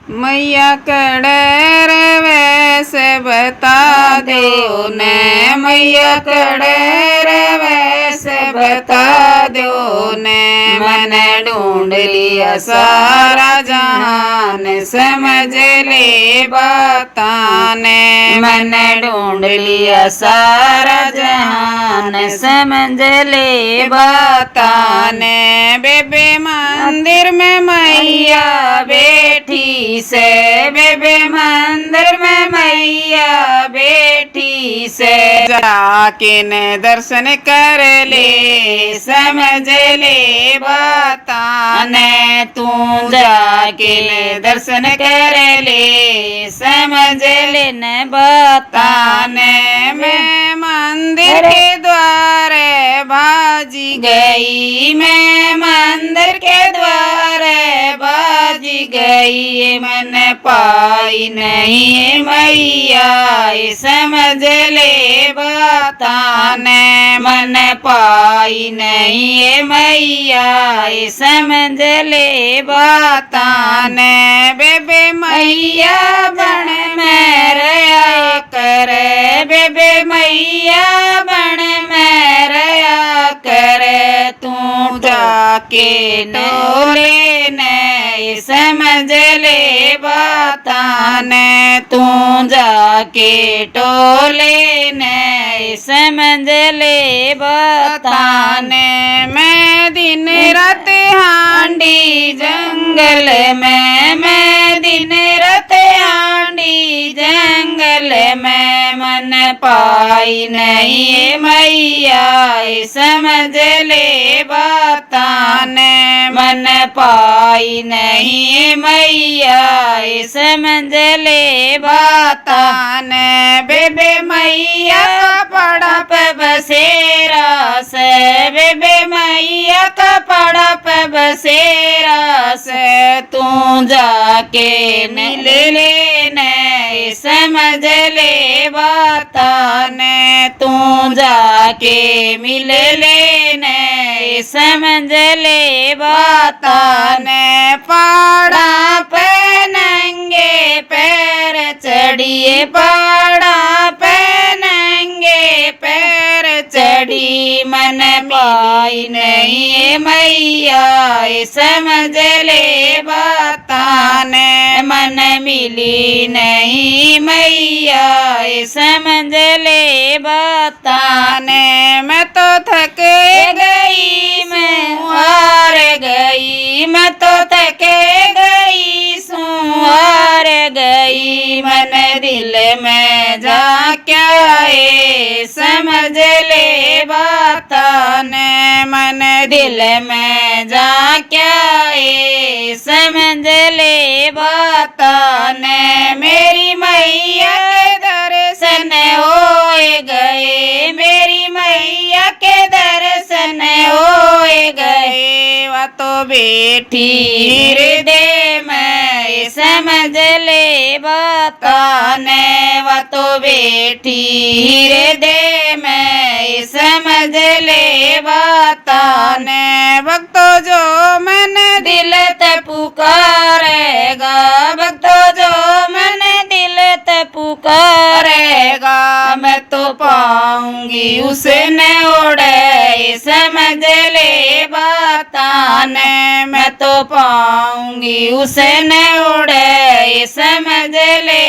मैया कड़े रे वैसे बता दो ने, मैया कड़े रे वैसे बता दो ने। मैंने ढूंढ लिया सारा जहान, समझ ले बताने। मैंने ढूंढ लिया सारा जहान, समझ ले बताने। बेबे मंदिर में मैया बैठी से, बेबे मंदिर में मैया बैठी से। जाके ने दर्शन कर ले, समझ ले बताने। तू जाके ने दर्शन कर ले, समझ ले न बताने। मैं मंदिर के द्वारे भाजी गई, मैं मंदिर के द्वारे भाजी गई। मन पाई नहीं मैया समझ ले बताने। मन पाई नहीं मैया समझ ले बताने। बेबे मैया बन मेरे आया करे, बेबे मैया बन मेरे आया करे। तू जाके डोले ने समझ ले बताने। तू जाके टोले ने समझ ले बताने। मैं दिन रात हांडी जंगल में, मैं दिन रात हांडी जंगल में। मन पाई नहीं मैया समझ ले बताने। मन पाई नहीं मैया समझ ले बताने। बेबे मैया पड़ा पे बसेरा से, बेबे मैया का पड़ा पे बसेरा से। तू जाके मिल लेने समझ ले बताने। तू जाके मिल लेने समझ ले बताने। पहाड़ा पे नंगे पैर चढ़िए, पहाड़ा पे नंगे पैर चढ़ी। मन पाई नहीं मैया समझ ले बताने। मन मिली नहीं मैया समझ ले बताने। मैं तो थक गई, मैं हार गई, मैं तो थक गई, सुहार गई। मन दिल में जा क्या है समझ ले बताने। मन दिल में जा क्या है समझ ले बताने। मेरी मैया के दर्शन हो गए, मेरी मैया के दर्शन हो गए। वह तो बैठी हृदय में समझ ले बताने। वह तो बैठी हृदय में समझ ले बताने। भक्तों जो मन दिल ते पुकारेगा, भक्तों जो मन दिल ते पुकारेगा। मैं तो पाऊंगी उसने उड़े समझ ले बताने। मैं तो पाऊंगी उसने उड़े समझ ले